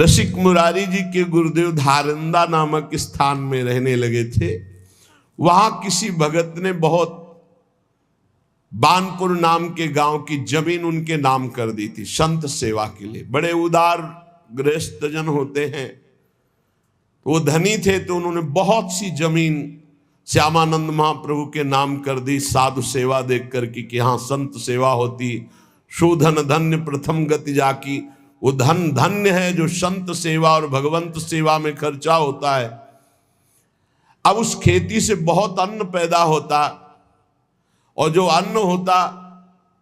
रसिक मुरारी जी के गुरुदेव धारंदा नामक स्थान में रहने लगे थे। वहां किसी भगत ने बहुत बानपुर नाम के गांव की जमीन उनके नाम कर दी थी संत सेवा के लिए। बड़े उदार गृहस्थ जन होते हैं, वो धनी थे, तो उन्होंने बहुत सी जमीन श्यामानंद महाप्रभु के नाम कर दी साधु सेवा देख कर कि यहाँ संत सेवा होती। शोधन धन्य प्रथम गति जाकी, वो धन धन्य है जो संत सेवा और भगवंत सेवा में खर्चा होता है। अब उस खेती से बहुत अन्न पैदा होता, और जो अन्न होता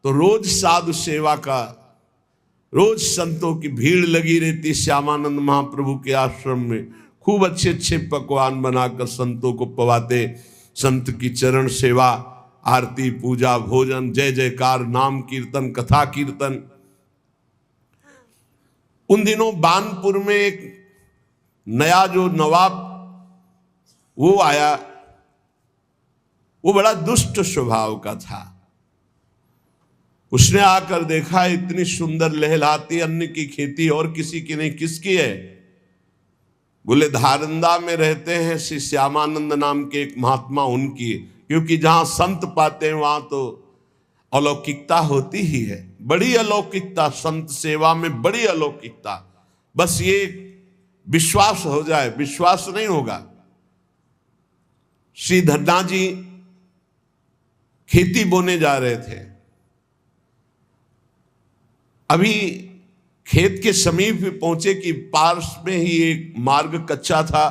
तो रोज साधु सेवा का, रोज संतों की भीड़ लगी रहती श्यामानंद महाप्रभु के आश्रम में। खूब अच्छे अच्छे पकवान बनाकर संतों को पवाते। संत की चरण सेवा, आरती, पूजा, भोजन, जय जयकार, नाम कीर्तन, कथा कीर्तन। उन दिनों बानपुर में एक नया जो नवाब वो आया, वो बड़ा दुष्ट स्वभाव का था। उसने आकर देखा इतनी सुंदर लहलहाती अन्न की खेती और किसी की नहीं, किसकी है? बोले धारंदा में रहते हैं श्री श्यामानंद नाम के एक महात्मा, उनकी। क्योंकि जहां संत पाते हैं वहां तो अलौकिकता होती ही है, बड़ी अलौकिकता, संत सेवा में बड़ी अलौकिकता। बस ये विश्वास हो जाए, विश्वास नहीं होगा। श्री धन्ना जी खेती बोने जा रहे थे। अभी खेत के समीप पहुंचे कि पास में ही एक मार्ग कच्चा था।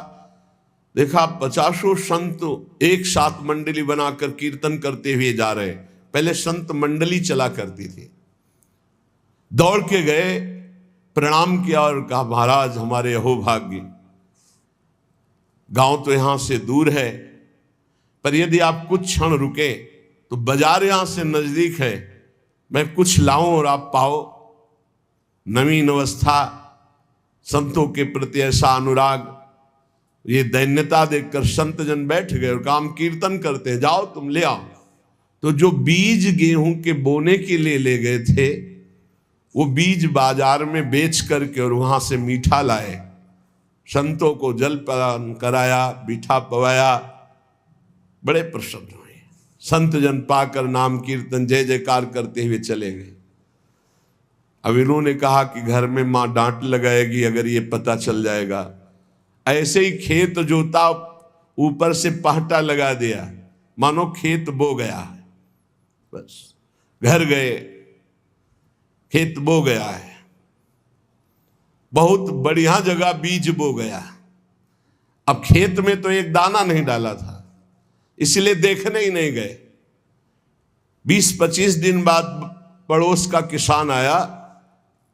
देखा 50 संत एक साथ मंडली बनाकर कीर्तन करते हुए जा रहे। पहले संत मंडली चला करती थी। दौड़ के गए, प्रणाम किया और कहा महाराज हमारे अहोभाग्य, गांव तो यहां से दूर है, पर यदि आप कुछ क्षण रुके तो बाजार यहां से नजदीक है, मैं कुछ लाऊं और आप पाओ। नवीन अवस्था, संतों के प्रति ऐसा अनुराग, ये दैन्यता देखकर संत जन बैठ गए और काम कीर्तन करते हैं, जाओ तुम ले आओ। तो जो बीज गेहूं के बोने के लिए ले गए थे, वो बीज बाजार में बेच करके और वहां से मीठा लाए। संतों को जलपान कराया, मीठा पवाया, बड़े प्रसन्न हुए। संत जन पाकर नाम कीर्तन जय जयकार करते हुए चले गए। अब इन्होंने कहा कि घर में मां डांट लगाएगी अगर ये पता चल जाएगा। ऐसे ही खेत जोता, ऊपर से पहटा लगा दिया, मानो खेत बो गया है। बस घर गए, खेत बो गया है, बहुत बढ़िया जगह बीज बो गया। अब खेत में तो एक दाना नहीं डाला था, इसलिए देखने ही नहीं गए। 20-25 दिन बाद पड़ोस का किसान आया।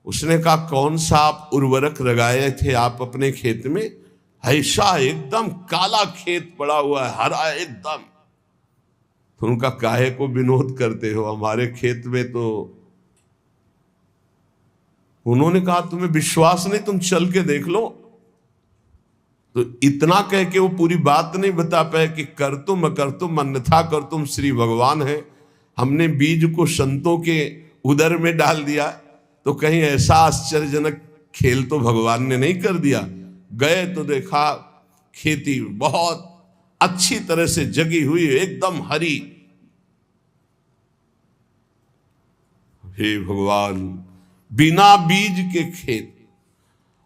उसने कहा कौन सा आप उर्वरक लगाए थे आप अपने खेत में? ऐसा एकदम काला खेत पड़ा हुआ है, हरा एकदम। तो उनका काहे को विनोद करते हो, हमारे खेत में तो। उन्होंने कहा तुम्हें विश्वास नहीं, तुम चल के देख लो। तो इतना कह के वो पूरी बात नहीं बता पाए कि कर तुम अन्यथा कर तुम श्री भगवान है। हमने बीज को संतों के उदर में डाल दिया, तो कहीं ऐसा आश्चर्यजनक खेल तो भगवान ने नहीं कर दिया। गए तो देखा खेती बहुत अच्छी तरह से जगी हुई, एकदम हरी। हे भगवान, बिना बीज के खेत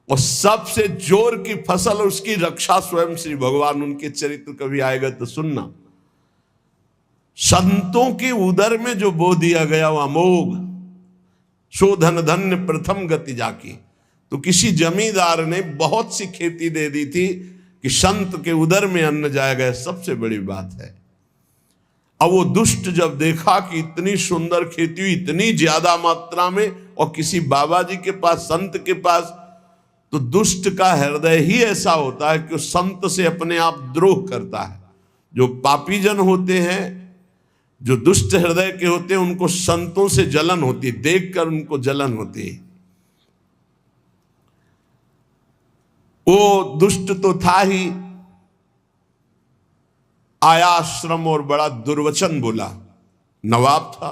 और सबसे जोर की फसल, उसकी रक्षा स्वयं श्री भगवान। उनके चरित्र कभी आएगा तो सुनना। संतों के उदर में जो बो दिया गया वो अमोघ, शोधन धन्य प्रथम गति जाकी। तो किसी जमींदार ने बहुत सी खेती दे दी थी कि संत के उदर में अन्न जाएगा, सबसे बड़ी बात है। अब वो दुष्ट जब देखा कि इतनी सुंदर खेती हुई, इतनी ज्यादा मात्रा में, और किसी बाबा जी के पास, संत के पास, तो दुष्ट का हृदय ही ऐसा होता है कि वो संत से अपने आप द्रोह करता है। जो पापी जन होते हैं, जो दुष्ट हृदय के होते हैं, उनको संतों से जलन होती है, देखकर उनको जलन होती है। वो दुष्ट तो था ही, आया आश्रम और बड़ा दुर्वचन बोला। नवाब था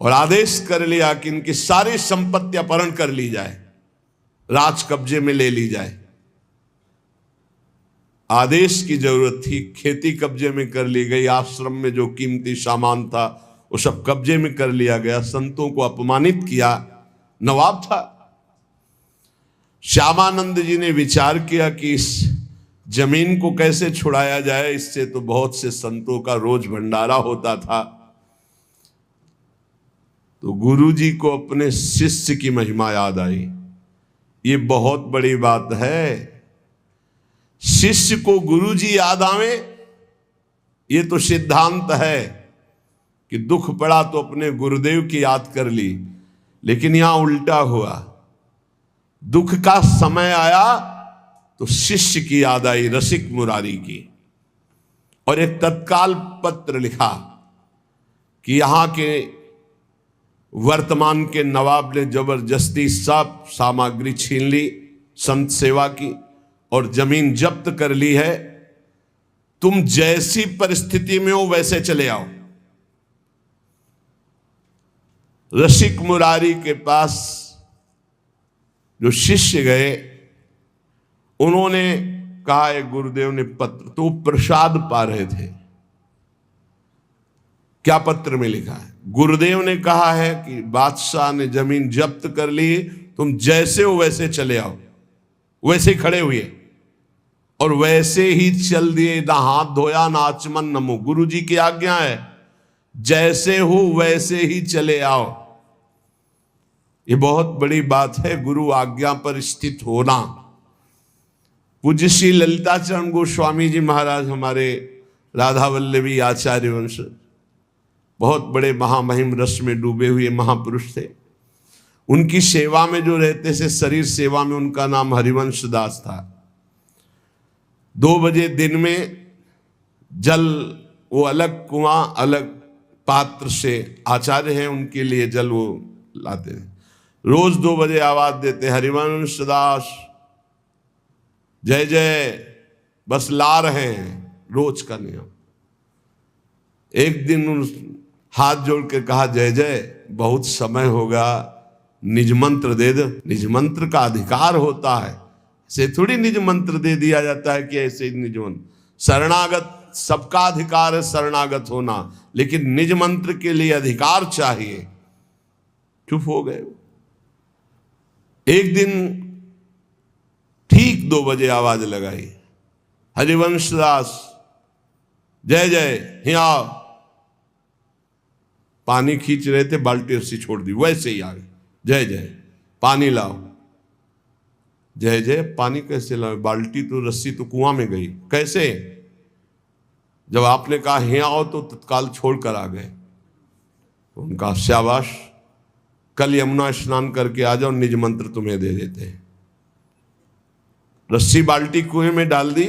और आदेश कर लिया कि इनकी सारी संपत्ति अपहरण कर ली जाए। राज कब्जे में ले ली जाए। आदेश की जरूरत थी, खेती कब्जे में कर ली गई, आश्रम में जो कीमती सामान था वो सब कब्जे में कर लिया गया, संतों को अपमानित किया। नवाब था। श्यामानंद जी ने विचार किया कि इस जमीन को कैसे छुड़ाया जाए, इससे तो बहुत से संतों का रोज भंडारा होता था। तो गुरु जी को अपने शिष्य की महिमा याद आई। ये बहुत बड़ी बात है, शिष्य को गुरु जी याद आवे। ये तो सिद्धांत है कि दुख पड़ा तो अपने गुरुदेव की याद कर ली, लेकिन यहां उल्टा हुआ। दुख का समय आया तो शिष्य की याद आई, रसिक मुरारी की, और एक तत्काल पत्र लिखा कि यहां के वर्तमान के नवाब ने जबरदस्ती सब सामग्री छीन ली संत सेवा की और जमीन जब्त कर ली है। तुम जैसी परिस्थिति में हो वैसे चले आओ। रसिक मुरारी के पास जो शिष्य गए, उन्होंने कहा, एक गुरुदेव ने पत्र, तो प्रसाद पा रहे थे। क्या पत्र में लिखा है? गुरुदेव ने कहा है कि बादशाह ने जमीन जब्त कर ली, तुम जैसे हो वैसे चले आओ। वैसे खड़े हुए और वैसे ही चल दिए, ना हाथ धोया ना आचमन न मुंह। गुरु जी की आज्ञा है, जैसे हो वैसे ही चले आओ। ये बहुत बड़ी बात है, गुरु आज्ञा पर स्थित होना। पूज्य श्री ललिताचरण गोस्वामी जी महाराज हमारे राधा वल्लभी आचार्य वंश, बहुत बड़े महामहिम रस में डूबे हुए महापुरुष थे। उनकी सेवा में जो रहते थे, शरीर सेवा में, उनका नाम हरिवंश दास था। 2 बजे दिन में जल, वो अलग कुआं अलग पात्र से, आचार्य हैं उनके लिए जल वो लाते थे। रोज 2 बजे आवाज देते, हरिवंश दास जय जय, बस ला रहे हैं, रोज का नियम। एक दिन उन हाथ जोड़ के कहा, जय जय बहुत समय होगा, निज मंत्र दे दो। निज मंत्र का अधिकार होता है, ऐसे थोड़ी निज मंत्र दे दिया जाता है कि ऐसे निज मंत्र। शरणागत सबका अधिकार है शरणागत होना, लेकिन निज मंत्र के लिए अधिकार चाहिए। चुप हो गए। एक दिन ठीक 2 बजे आवाज लगाई, हरिवंश दास जय जय, यहाँ पानी खींच रहे थे, बाल्टी रस्सी छोड़ दी, वैसे ही आ गए, जय जय पानी लाओ। जय जय पानी कैसे लाओ? बाल्टी तो रस्सी तो कुआं में गई, कैसे? जब आपने कहा यहाँ आओ तो तत्काल छोड़कर आ गए। उनका शाबाश, कल यमुना स्नान करके आ जाओ, निज मंत्र तुम्हें दे देते हैं। रस्सी बाल्टी कुएं में डाल दी,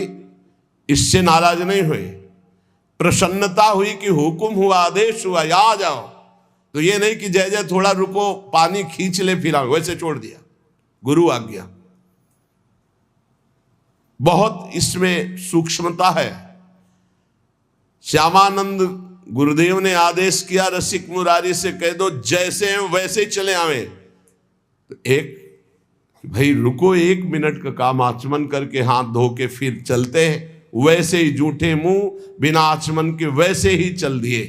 इससे नाराज नहीं हुए, प्रसन्नता हुई कि हुक्म हुआ, आदेश हुआ, या आ जाओ। तो ये नहीं कि जय जय थोड़ा रुको, पानी खींच ले फिर आओ, वैसे छोड़ दिया। गुरु आज्ञा, बहुत इसमें सूक्ष्मता है। श्यामानंद गुरुदेव ने आदेश किया, रसिक मुरारी से कह दो जैसे हैं वैसे चले आवे। तो एक भाई रुको, 1 मिनट का काम, आचमन करके हाथ धो के फिर चलते हैं। वैसे ही जूठे मुंह बिना आचमन के वैसे ही चल दिए।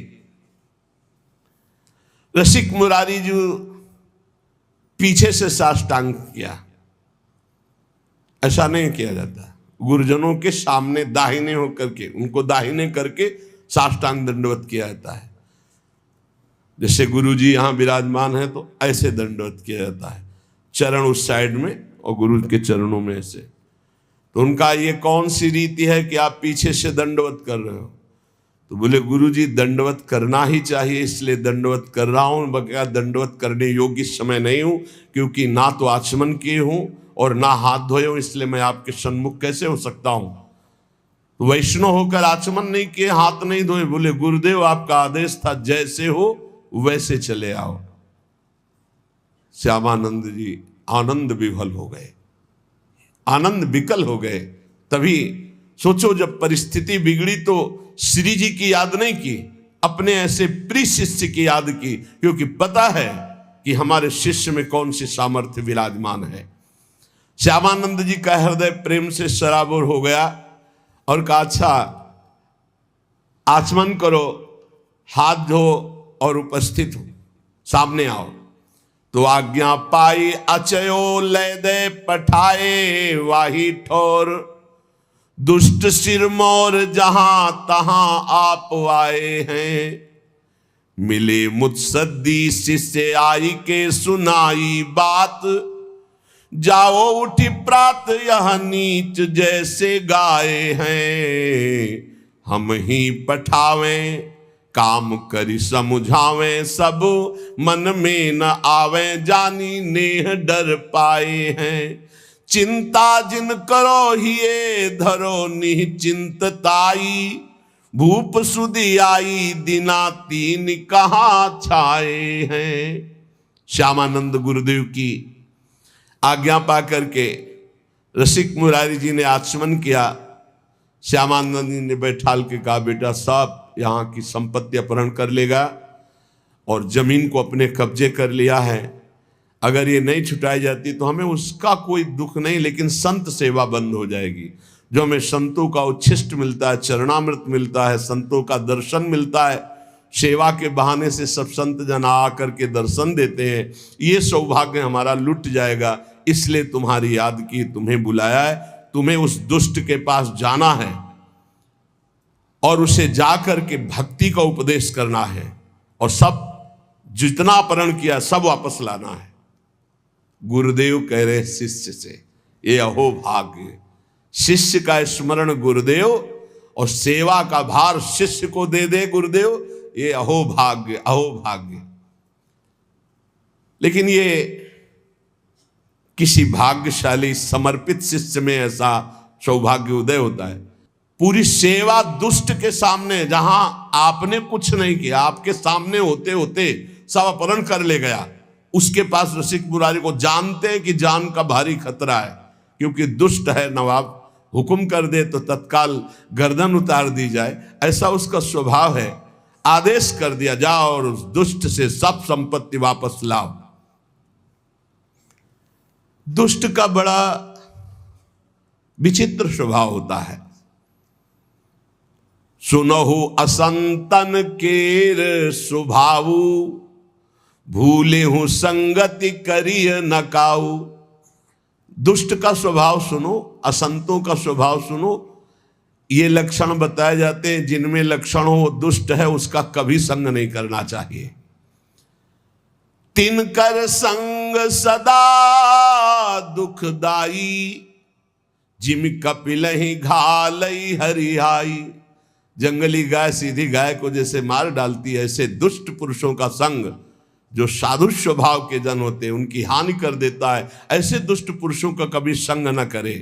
रसिक मुरारी जो पीछे से साष्टांग किया, ऐसा नहीं किया जाता। गुरुजनों के सामने दाहिने होकर के, उनको दाहिने करके साष्टांग दंडवत किया जाता है। जैसे गुरु जी यहां विराजमान है तो ऐसे दंडवत किया जाता है, चरण उस साइड में और गुरु के चरणों में ऐसे। तो उनका ये कौन सी रीति है कि आप पीछे से दंडवत कर रहे हो? तो बोले गुरु जी दंडवत करना ही चाहिए, इसलिए दंडवत कर रहा हूं। बगैर दंडवत करने योग्य समय नहीं हूं, क्योंकि ना तो आचमन किए हूं और ना हाथ धोए हूं, इसलिए मैं आपके सन्मुख कैसे हो सकता हूं। तो वैष्णव होकर आचमन नहीं किए, हाथ नहीं धोए। बोले गुरुदेव आपका आदेश था जैसे हो वैसे चले आओ। श्यामानंद जी आनंद विभल हो गए, आनंद विकल हो गए। तभी सोचो, जब परिस्थिति बिगड़ी तो श्री जी की याद नहीं की, अपने ऐसे प्रिय शिष्य की याद की, क्योंकि पता है कि हमारे शिष्य में कौन सी सामर्थ्य विराजमान है। श्यामानंद जी का हृदय प्रेम से सराबोर हो गया और कहा, अच्छा आचमन करो, हाथ धो और उपस्थित हो, सामने आओ। तो आज्ञा पाई अचयो लय दे पठाए, वाही ठोर दुष्ट सिरमौर जहां तहां आप आए हैं। मिले मुत्सद्दी शिष्य आई के सुनाई बात, जाओ उठी प्रात यह नीच जैसे गाए हैं। हम ही पठावें काम करी समझावें, सब मन में न आवे जानी नेह डर पाए हैं। चिंता जिन करो हिये धरो निश्चिंतताई, भूप सुधी आई दिना तीन कहाँ छाए हैं। श्यामानंद गुरुदेव की आज्ञा पा करके रसिक मुरारी जी ने आचमन किया। श्यामानंद जी ने बैठाल के कहा, बेटा सब यहाँ की संपत्ति अपहरण कर लेगा और जमीन को अपने कब्जे कर लिया है। अगर ये नहीं छुटाई जाती तो हमें उसका कोई दुख नहीं, लेकिन संत सेवा बंद हो जाएगी। जो हमें संतों का उच्छिष्ट मिलता है, चरणामृत मिलता है, संतों का दर्शन मिलता है, सेवा के बहाने से सब संत जन आकर के दर्शन देते हैं, ये सौभाग्य हमारा लुट जाएगा। इसलिए तुम्हारी याद की, तुम्हें बुलाया है, तुम्हें उस दुष्ट के पास जाना है और उसे जाकर के भक्ति का उपदेश करना है और सब जितना अपहरण किया सब वापस लाना है। गुरुदेव कह रहे शिष्य से, ये अहो भाग्य, शिष्य का स्मरण गुरुदेव और सेवा का भार शिष्य को दे दे गुरुदेव, ये अहो भाग्य, अहो भाग्य। लेकिन ये किसी भाग्यशाली समर्पित शिष्य में ऐसा सौभाग्य उदय होता है। पूरी सेवा दुष्ट के सामने, जहां आपने कुछ नहीं किया, आपके सामने होते होते सब अपहरण कर ले गया, उसके पास रसिक मुरारी को जानते हैं कि जान का भारी खतरा है, क्योंकि दुष्ट है नवाब, हुक्म कर दे तो तत्काल गर्दन उतार दी जाए, ऐसा उसका स्वभाव है। आदेश कर दिया, जाओ और उस दुष्ट से सब संपत्ति वापस लाओ। दुष्ट का बड़ा विचित्र स्वभाव होता है। सुनहु असंतन केर स्वभावु, भूले हूं संगति करिय नकाऊ। दुष्ट का स्वभाव सुनो, असंतों का स्वभाव सुनो। ये लक्षण बताए जाते हैं, जिनमें लक्षण हो दुष्ट है उसका कभी संग नहीं करना चाहिए। तिनकर संग सदा दुखदाई, जिम कपिलहि घालई हरिहाई। जंगली गाय सीधी गाय को जैसे मार डालती है, ऐसे दुष्ट पुरुषों का संग जो साधु स्वभाव के जन होते हैं उनकी हानि कर देता है। ऐसे दुष्ट पुरुषों का कभी संग न करे।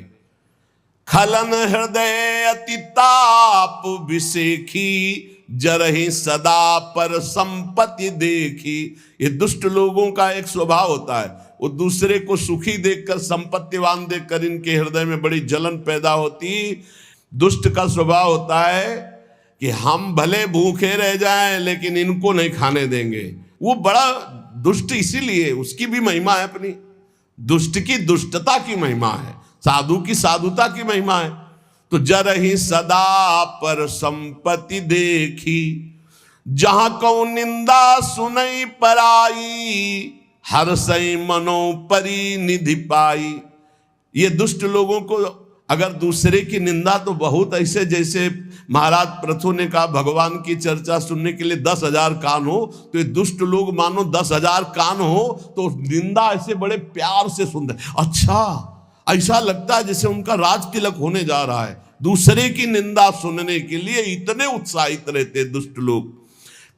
खलन हृदय अति ताप विसेखी, जरहि सदा पर संपत्ति देखी। ये दुष्ट लोगों का एक स्वभाव होता है, वो दूसरे को सुखी देखकर, संपत्तिवान देखकर इनके हृदय में बड़ी जलन पैदा होती। दुष्ट का स्वभाव होता है कि हम भले भूखे रह जाएं लेकिन इनको नहीं खाने देंगे। वो बड़ा दुष्ट इसीलिए, उसकी भी महिमा है अपनी, दुष्ट की दुष्टता की महिमा है, साधु की साधुता की महिमा है। तो जरहि सदा पर संपत्ति देखी, जहां कौ निंदा सुनई पराई, हर सई मनो परी निधि पाई। ये दुष्ट लोगों को अगर दूसरे की निंदा, तो बहुत ऐसे, जैसे महाराज प्रथु ने कहा भगवान की चर्चा सुनने के लिए 10,000 कान हो, तो ये दुष्ट लोग मानो 10,000 कान हो तो निंदा ऐसे बड़े प्यार से सुन रहे। अच्छा, ऐसा लगता है जैसे उनका राज तिलक होने जा रहा है। दूसरे की निंदा सुनने के लिए इतने उत्साहित रहते दुष्ट लोग।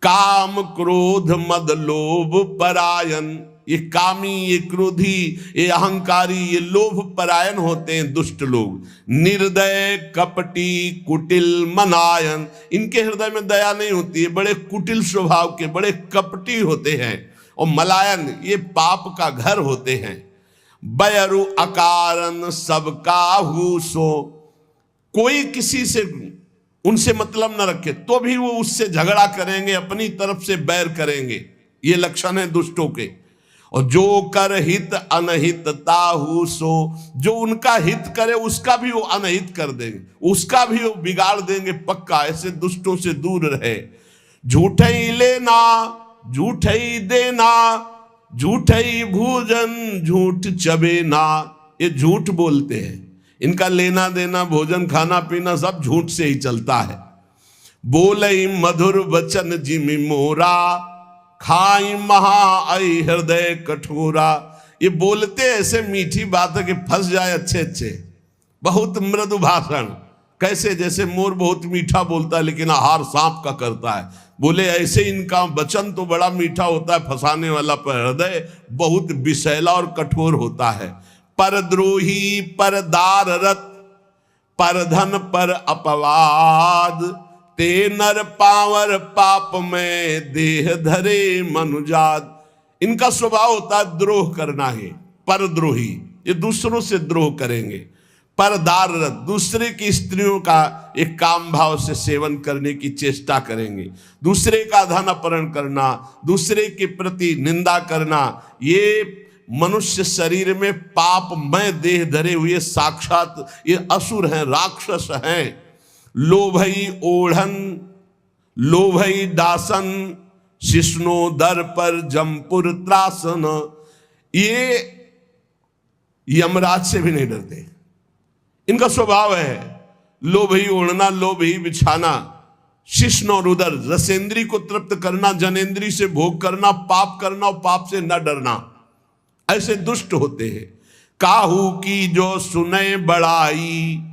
काम क्रोध मद लोभ परायण, ये कामी, ये क्रोधी, ये अहंकारी, ये लोभ परायण होते हैं दुष्ट लोग। निर्दय कपटी कुटिल मनायन, इनके हृदय में दया नहीं होती है, बड़े कुटिल स्वभाव के, बड़े कपटी होते हैं। और मलायन, ये पाप का घर होते हैं। बयरु अकारण सबका हुसो, कोई किसी से उनसे मतलब न रखे तो भी वो उससे झगड़ा करेंगे, अपनी तरफ से बैर करेंगे। ये लक्षण है दुष्टों के। और जो कर हित अनहित ताहू सो, जो उनका हित करे उसका भी वो अनहित कर देंगे, उसका भी वो बिगाड़ देंगे पक्का। ऐसे दुष्टों से दूर रहे। झूठे ही लेना झूठे ही देना, झूठे ही भोजन झूठ चबेना। ये झूठ बोलते हैं, इनका लेना देना भोजन खाना पीना सब झूठ से ही चलता है। बोलई मधुर वचन जिमि मोरा, खाई महा आई हृदय कठोरा। ये बोलते ऐसे मीठी बात है कि फंस जाए अच्छे अच्छे। बहुत मृदु भाषण, कैसे जैसे मोर बहुत मीठा बोलता है लेकिन आहार सांप का करता है। बोले ऐसे इनका वचन तो बड़ा मीठा होता है फंसाने वाला, पर हृदय बहुत विषैला और कठोर होता है। परद्रोही पर दाररत, पर धन पर अपवाद, ते नर पावर पाप में देह धरे मनुजात। इनका स्वभाव होता है द्रोह करना है। परद्रोही, ये दूसरों से द्रोह करेंगे। परदाररत, दूसरे की स्त्रियों का एक काम भाव से सेवन करने की चेष्टा करेंगे। दूसरे का धन अपहरण करना, दूसरे के प्रति निंदा करना, ये मनुष्य शरीर में पापमय देह धरे हुए साक्षात ये असुर हैं, राक्षस हैं। लोभई ओढ़न लोभई दासन, शिष्णो दर पर जमपुर त्रासन। ये यमराज से भी नहीं डरते, इनका स्वभाव है लोभ ही ओढ़ना, लोभ ही बिछाना, शिष्ण और उदर, रसेंद्री को तृप्त करना, जनेंद्री से भोग करना, पाप करना और पाप से न डरना। ऐसे दुष्ट होते हैं। काहू की जो सुने बड़ाई,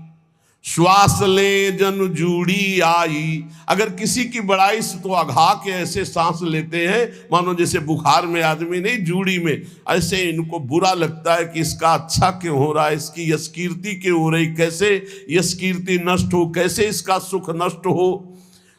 श्वास ले जन जूड़ी आई। अगर किसी की बड़ाई से तो अघा के ऐसे सांस लेते हैं मानो जैसे बुखार में आदमी नहीं, जूड़ी में। ऐसे इनको बुरा लगता है कि इसका अच्छा क्यों हो रहा है, इसकी यशकीर्ति क्यों हो रही, कैसे यशकीर्ति नष्ट हो, कैसे इसका सुख नष्ट हो।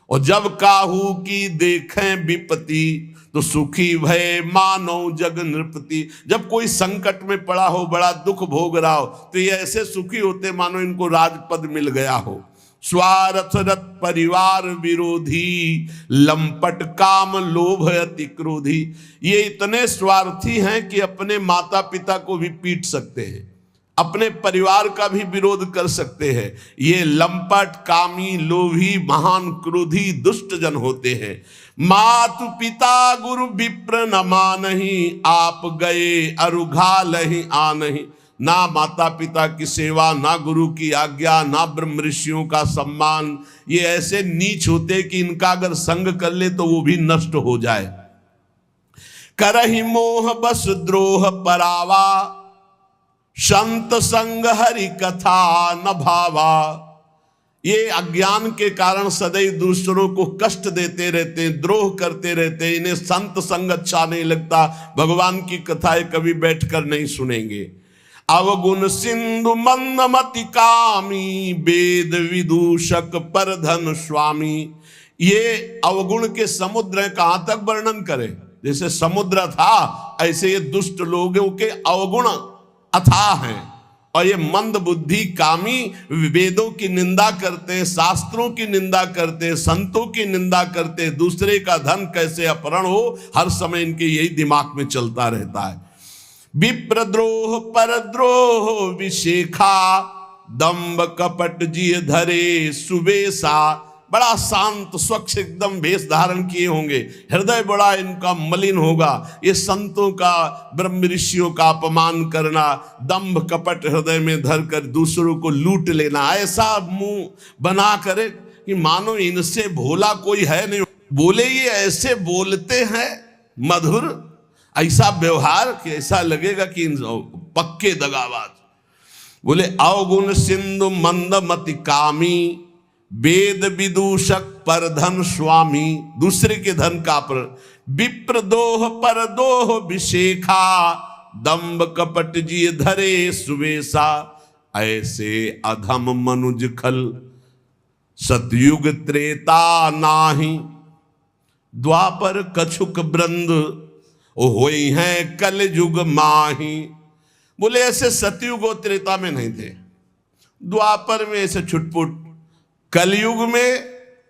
और जब काहू की देखें विपत्ति, तो सुखी भय मानो जग नृपति। जब कोई संकट में पड़ा हो, बड़ा दुख भोग रहा हो, तो ये ऐसे सुखी होते मानो इनको राजपद मिल गया हो। स्वार्थरत परिवार विरोधी, लंपट काम लोभ अति क्रोधी। ये इतने स्वार्थी हैं कि अपने माता पिता को भी पीट सकते हैं, अपने परिवार का भी विरोध कर सकते हैं। ये लंपट कामी लोभी महान क्रोधी दुष्ट जन होते हैं। मातु पिता गुरु विप्र न मानहि, आप गए अरुघा लहि आनहि। ना माता पिता की सेवा, ना गुरु की आज्ञा, ना ब्रह्म ऋषियों का सम्मान। ये ऐसे नीच होते कि इनका अगर संग कर ले तो वो भी नष्ट हो जाए। करहि मोह बस द्रोह परावा, संत संग हरि कथा न भावा। ये अज्ञान के कारण सदैव दूसरों को कष्ट देते रहते हैं, द्रोह करते रहते हैं। इन्हें संत संग अच्छा नहीं लगता, भगवान की कथाएं कभी बैठकर नहीं सुनेंगे। अवगुण सिंधु मंदमति कामी, वेद विदूषक पर धन स्वामी। ये अवगुण के समुद्र हैं, कहां तक वर्णन करें। जैसे समुद्र था ऐसे ये दुष्ट लोगों के अवगुण अथाह हैं। और ये मंद बुद्धि कामी वेदों की निंदा करते हैं, शास्त्रों की निंदा करते हैं, संतों की निंदा करते हैं। दूसरे का धन कैसे अपहरण हो, हर समय इनके यही दिमाग में चलता रहता है। विप्रद्रोह परद्रोह विशेखा, दंभ कपट जिय धरे सुबेसा। बड़ा शांत स्वच्छ एकदम वेश धारण किए होंगे, हृदय बड़ा इनका मलिन होगा। ये संतों का ब्रह्म ऋषियों का अपमान करना, दंभ कपट हृदय में धर कर दूसरों को लूट लेना, ऐसा मुंह बना करे कि मानो इनसे भोला कोई है नहीं। बोले ये ऐसे बोलते हैं मधुर, ऐसा व्यवहार कि ऐसा लगेगा कि इन पक्के दगाबाज। बोले अवगुण सिंधु मंदमति कामी, वेद विदूषक पर धन स्वामी। दूसरे के धन का पर विप्रदोह परदोह विशेखा, दंभ कपट जी धरे सुवेशा। ऐसे अधम मनुज खल, सतयुग त्रेता नाही, द्वापर कछुक ब्रंद होई हैं कल युग माही। बोले ऐसे सतयुग और त्रेता में नहीं थे, द्वापर में ऐसे छुटपुट, कलयुग में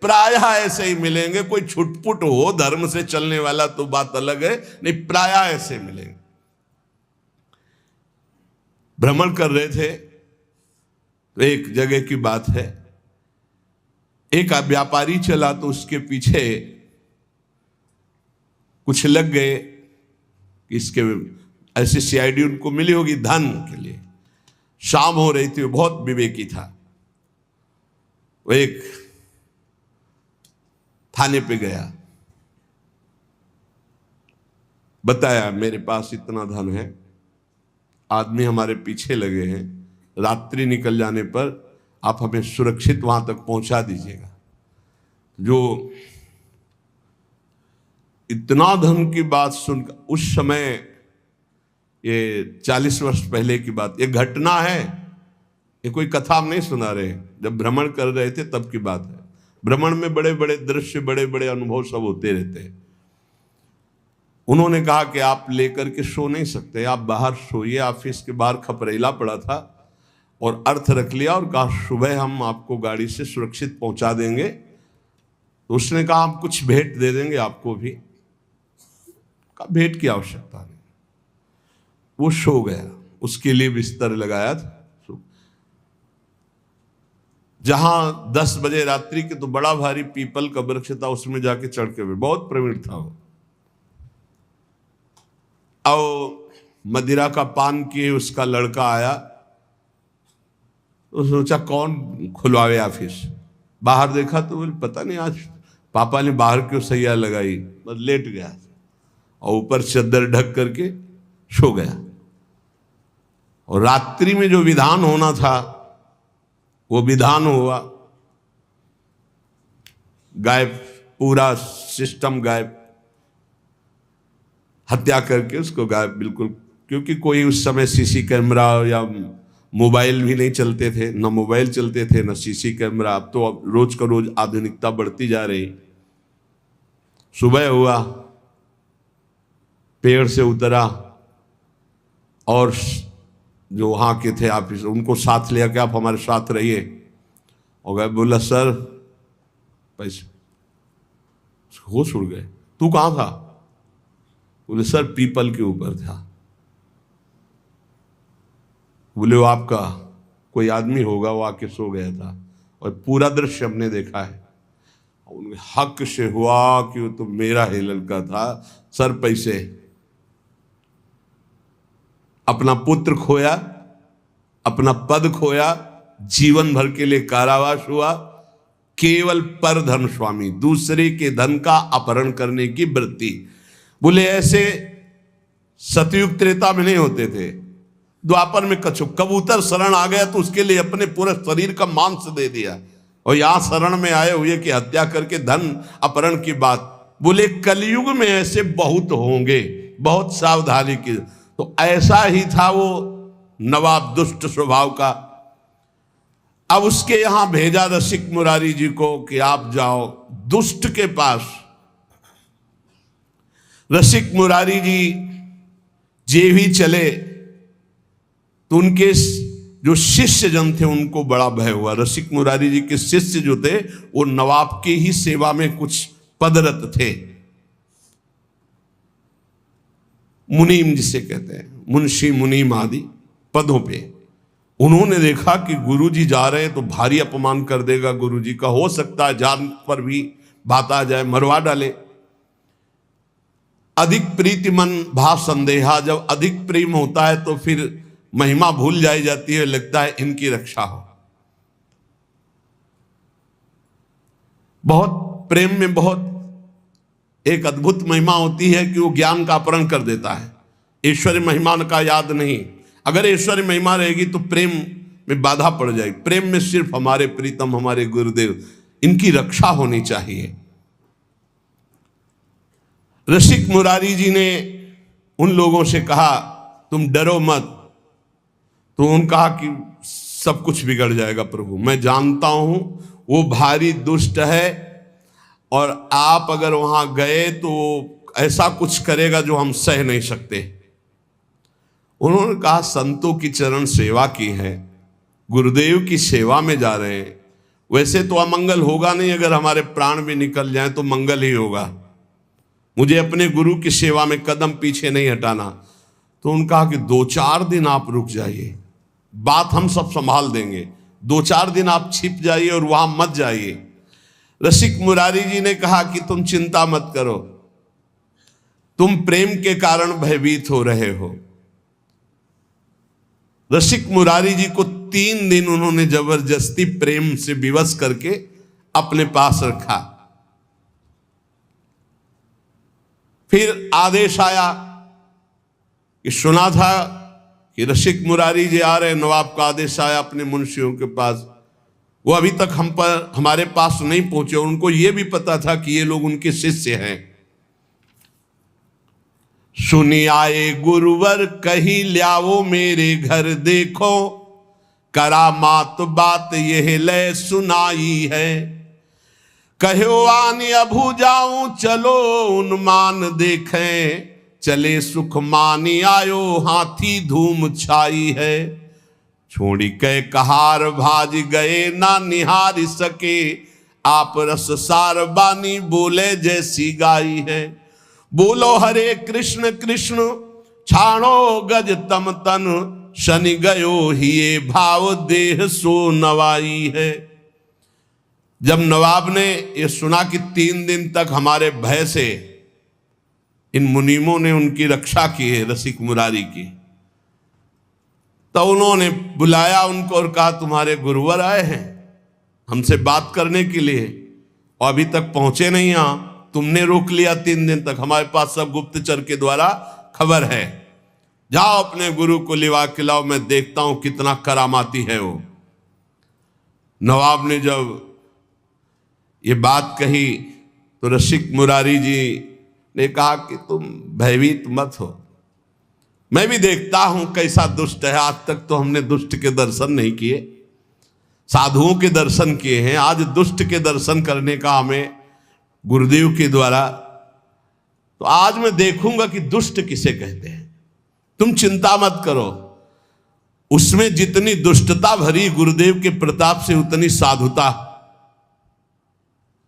प्रायः ऐसे ही मिलेंगे। कोई छुटपुट हो धर्म से चलने वाला तो बात अलग है, नहीं प्रायः ऐसे मिलेंगे। भ्रमण कर रहे थे तो एक जगह की बात है, एक व्यापारी चला तो उसके पीछे कुछ लग गए, इसके ऐसी सीआईडी उनको मिली होगी धन के लिए। शाम हो रही थी, वो बहुत विवेकी था। वो एक थाने पे गया, बताया मेरे पास इतना धन है, आदमी हमारे पीछे लगे हैं, रात्रि निकल जाने पर आप हमें सुरक्षित वहां तक पहुंचा दीजिएगा। जो इतना धन की बात सुनकर, उस समय ये 40 वर्ष पहले की बात, ये घटना है, ये कोई कथा हम नहीं सुना रहे, जब भ्रमण कर रहे थे तब की बात है। भ्रमण में बड़े बड़े दृश्य, बड़े बड़े अनुभव सब होते रहते हैं। उन्होंने कहा कि आप लेकर के सो नहीं सकते, आप बाहर सोइए। ऑफिस के बाहर खपरेला पड़ा था और अर्थ रख लिया और कहा सुबह हम आपको गाड़ी से सुरक्षित पहुंचा देंगे। तो उसने कहा हम कुछ भेंट दे देंगे आपको भी। कहा भेंट की आवश्यकता नहीं। वो सो गया, उसके लिए बिस्तर लगाया था। जहां 10 बजे रात्रि के तो बड़ा भारी पीपल का वृक्ष था, उसमें जाके चढ़ के, बहुत प्रवीण था वो। और मदिरा का पान किए उसका लड़का आया तो सोचा कौन खुलवावे ऑफिस। बाहर देखा तो बोले पता नहीं आज पापा ने बाहर क्यों सैया लगाई, बस लेट गया और ऊपर चद्दर ढक करके सो गया। और रात्रि में जो विधान होना था वो विधान हुआ, गायब, पूरा सिस्टम गायब, हत्या करके उसको गायब बिल्कुल। क्योंकि कोई उस समय सीसी कैमरा या मोबाइल भी नहीं चलते थे, न मोबाइल चलते थे न सीसी कैमरा। अब तो रोज का रोज आधुनिकता बढ़ती जा रही। सुबह हुआ, पेड़ से उतरा और जो वहाँ के थे ऑफिस, उनको साथ लिया कि आप हमारे साथ रहिए। और गए, बोला सर पैसे, होश उड़ गए। तू कहाँ था? बोले सर पीपल के ऊपर था। बोले वो आपका कोई आदमी होगा, वो आके सो गया था। और पूरा दृश्य हमने देखा है। उनके हक से हुआ कि वो तो मेरा ही लड़का था। सर पैसे, अपना पुत्र खोया, अपना पद खोया, जीवन भर के लिए कारावास हुआ, केवल पर धन स्वामी, दूसरे के धन का अपहरण करने की वृत्ति। बोले ऐसे सतयुग त्रेता में नहीं होते थे, द्वापर में कबूतर शरण आ गया तो उसके लिए अपने पूरे शरीर का मांस दे दिया। और यहां शरण में आए हुए कि हत्या करके धन अपहरण की बात। बोले कलयुग में ऐसे बहुत होंगे, बहुत सावधानी की। तो ऐसा ही था वो नवाब दुष्ट स्वभाव का। अब उसके यहां भेजा रसिक मुरारी जी को कि आप जाओ दुष्ट के पास। रसिक मुरारी जी जे भी चले तो उनके जो शिष्य जन थे उनको बड़ा भय हुआ। रसिक मुरारी जी के शिष्य जो थे वो नवाब की ही सेवा में कुछ पदरत थे, मुनीम जिसे कहते हैं, मुंशी मुनीम आदि पदों पे। उन्होंने देखा कि गुरुजी जा रहे हैं तो भारी अपमान कर देगा गुरुजी का, हो सकता है जान पर भी बात आ जाए, मरवा डाले। अधिक प्रीति मन भा संदेहा, जब अधिक प्रेम होता है तो फिर महिमा भूल जाई जाती है, लगता है इनकी रक्षा हो। बहुत प्रेम में बहुत एक अद्भुत महिमा होती है कि वो ज्ञान का अपहरण कर देता है। ईश्वरी महिमा का याद नहीं, अगर ईश्वरी महिमा रहेगी तो प्रेम में बाधा पड़ जाएगी। प्रेम में सिर्फ हमारे प्रीतम, हमारे गुरुदेव, इनकी रक्षा होनी चाहिए। रसिक मुरारी जी ने उन लोगों से कहा तुम डरो मत। तो उन्होंने कहा कि सब कुछ बिगड़ जाएगा प्रभु, मैं जानता हूं वो भारी दुष्ट है और आप अगर वहां गए तो ऐसा कुछ करेगा जो हम सह नहीं सकते। उन्होंने कहा संतों की चरण सेवा की है, गुरुदेव की सेवा में जा रहे हैं, वैसे तो अमंगल होगा नहीं, अगर हमारे प्राण भी निकल जाए तो मंगल ही होगा। मुझे अपने गुरु की सेवा में कदम पीछे नहीं हटाना। तो उन्होंने कहा कि 2-4 दिन आप रुक जाइए, बात हम सब संभाल देंगे, 2-4 दिन आप छिप जाइए और वहां मत जाइए। रसिक मुरारी जी ने कहा कि तुम चिंता मत करो, तुम प्रेम के कारण भयभीत हो रहे हो। रसिक मुरारी जी को 3 दिन उन्होंने जबरदस्ती प्रेम से विवश करके अपने पास रखा। फिर आदेश आया कि सुना था कि रसिक मुरारी जी आ रहे, नवाब का आदेश आया अपने मुंशियों के पास। वो अभी तक हमारे पास नहीं पहुंचे और उनको ये भी पता था कि ये लोग उनके शिष्य हैं। सुनी आए गुरुवर कही ल्याओ मेरे घर देखो, करामात बात यह ले सुनाई है। कहो आनी अभू जाऊं चलो उन्मान देखें, चले सुख मानी आयो हाथी धूम छाई है। छोड़ी के कहार भाज गए ना निहार सके, आप रस सार बानी बोले जैसी गाई है। बोलो हरे कृष्ण कृष्ण छाणो गज तम तन, शनि गयो हिये भाव देह सो नवाई है। जब नवाब ने ये सुना कि 3 दिन तक हमारे भय से इन मुनीमों ने उनकी रक्षा की है, रसिक मुरारी की, तो उन्होंने बुलाया उनको और कहा तुम्हारे गुरुवर आए हैं हमसे बात करने के लिए और अभी तक पहुंचे नहीं, यहां तुमने रोक लिया 3 दिन तक, हमारे पास सब गुप्तचर के द्वारा खबर है। जाओ अपने गुरु को लिवा के लाओ, मैं देखता हूं कितना करामाती है वो। नवाब ने जब ये बात कही तो रसिक मुरारी जी ने कहा कि तुम भयभीत मत हो, मैं भी देखता हूं कैसा दुष्ट है। आज तक तो हमने दुष्ट के दर्शन नहीं किए, साधुओं के दर्शन किए हैं, आज दुष्ट के दर्शन करने का हमें गुरुदेव के द्वारा, तो आज मैं देखूंगा कि दुष्ट किसे कहते हैं। तुम चिंता मत करो, उसमें जितनी दुष्टता भरी गुरुदेव के प्रताप से उतनी साधुता,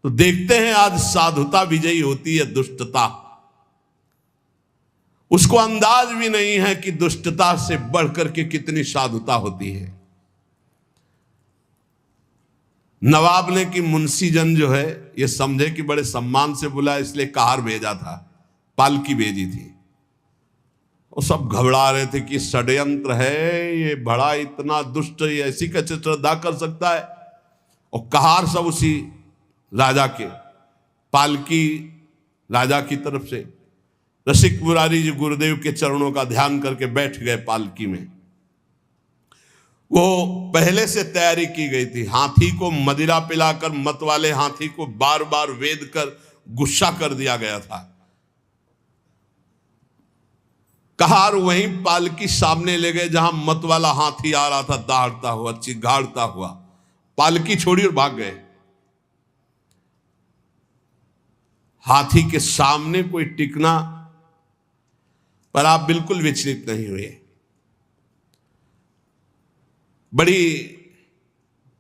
तो देखते हैं आज साधुता विजयी होती है दुष्टता। उसको अंदाज भी नहीं है कि दुष्टता से बढ़कर के कितनी साधुता होती है। नवाब ने कि मुंशीजन जो है ये समझे कि बड़े सम्मान से बुला, इसलिए कहार भेजा था, पालकी भेजी थी। वो सब घबरा रहे थे कि षड्यंत्र है, ये बड़ा इतना दुष्ट, ये ऐसी कैसे श्रद्धा कर सकता है। और कहार सब उसी राजा के, पालकी राजा की तरफ से। रसिक मुरारी जी गुरुदेव के चरणों का ध्यान करके बैठ गए पालकी में। वो पहले से तैयारी की गई थी, हाथी को मदिरा पिलाकर मत वाले हाथी को बार बार वेद कर गुस्सा कर दिया गया था। कहार वहीं पालकी सामने ले गए जहां मत वाला हाथी आ रहा था, दहाड़ता हुआ, चिघाड़ता हुआ। पालकी छोड़ी और भाग गए। हाथी के सामने कोई टिकना, पर आप बिल्कुल विचलित नहीं हुए। बड़ी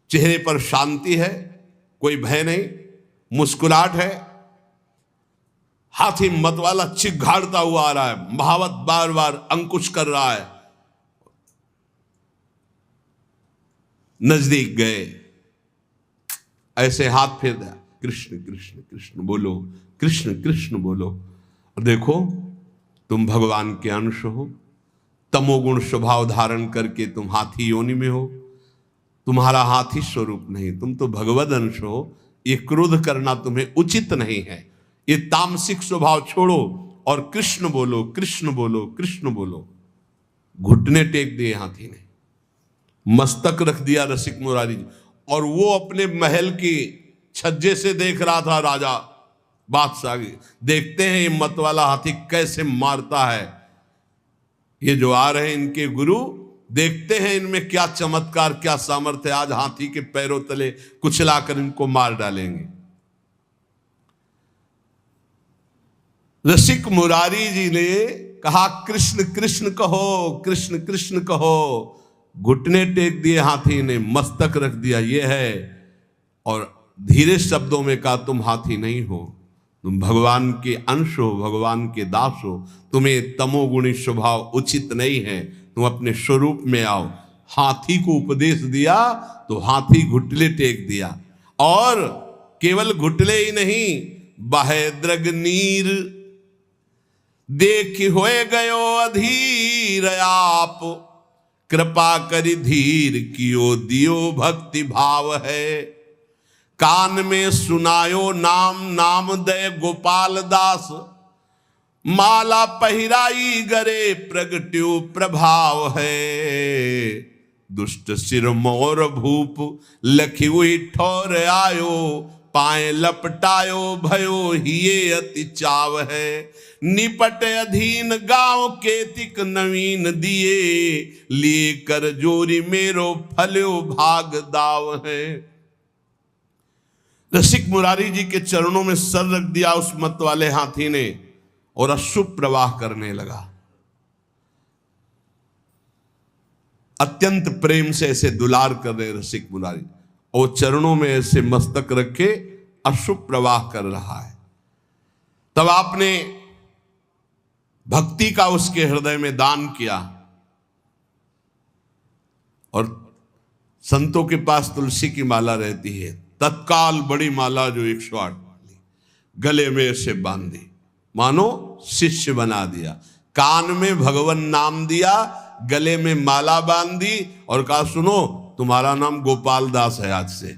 चेहरे पर शांति है, कोई भय नहीं, मुस्कुराहट है। हाथी मतवाला चिघाड़ता हुआ आ रहा है, महावत बार बार अंकुश कर रहा है। नजदीक गए, ऐसे हाथ फेर दिया, कृष्ण कृष्ण कृष्ण बोलो, कृष्ण कृष्ण बोलो। और देखो तुम भगवान के अंश हो, तमोगुण स्वभाव धारण करके तुम हाथी योनि में हो। तुम्हारा हाथी स्वरूप नहीं, तुम तो भगवद अंश हो। ये क्रोध करना तुम्हें उचित नहीं है। ये तामसिक स्वभाव छोड़ो और कृष्ण बोलो, कृष्ण बोलो, कृष्ण बोलो। घुटने टेक दिए हाथी ने, मस्तक रख दिया रसिक मुरारी जी, और वो अपने महल की छज्जे से देख रहा था राजा बादशाह। देखते हैं ये मत वाला हाथी कैसे मारता है। ये जो आ रहे हैं इनके गुरु, देखते हैं इनमें क्या चमत्कार, क्या सामर्थ्य। आज हाथी के पैरों तले कुचलाकर इनको मार डालेंगे। रसिक मुरारी जी ने कहा कृष्ण कृष्ण कहो, कृष्ण कृष्ण कहो। घुटने टेक दिए हाथी ने, मस्तक रख दिया, ये है। और धीरे शब्दों में कहा तुम हाथी नहीं हो, तुम भगवान के अंश हो, भगवान के दास हो। तुम्हें तमोगुणी स्वभाव उचित नहीं है, तुम अपने स्वरूप में आओ। हाथी को उपदेश दिया तो हाथी घुटले टेक दिया, और केवल घुटले ही नहीं, बहे द्रग नीर देख होए गयो अधीर आप, कृपा करी धीर कियो दियो भक्ति भाव है, कान में सुनायो नाम नाम दे गोपाल दास, माला पहिराई गरे प्रगट्यो प्रभाव है, दुष्ट सिर मोर भूप लखी हुई ठोर आयो, पाए लपटायो भयो हिये अति चाव है, निपट अधीन गांव केतिक नवीन दिए, लिए कर जोरी मेरो फल्यो भाग दाव है। रसिक मुरारी जी के चरणों में सर रख दिया उस मत वाले हाथी ने और अश्रु प्रवाह करने लगा। अत्यंत प्रेम से ऐसे दुलार कर रहे रसिक मुरारी, और चरणों में ऐसे मस्तक रखे अश्रु प्रवाह कर रहा है। तब आपने भक्ति का उसके हृदय में दान किया, और संतों के पास तुलसी की माला रहती है, तत्काल बड़ी माला जो 108 वाली गले में ऐसे बांधी, मानो शिष्य बना दिया, कान में भगवान नाम दिया, गले में माला बांधी और कहा सुनो तुम्हारा नाम गोपाल दास है आज से।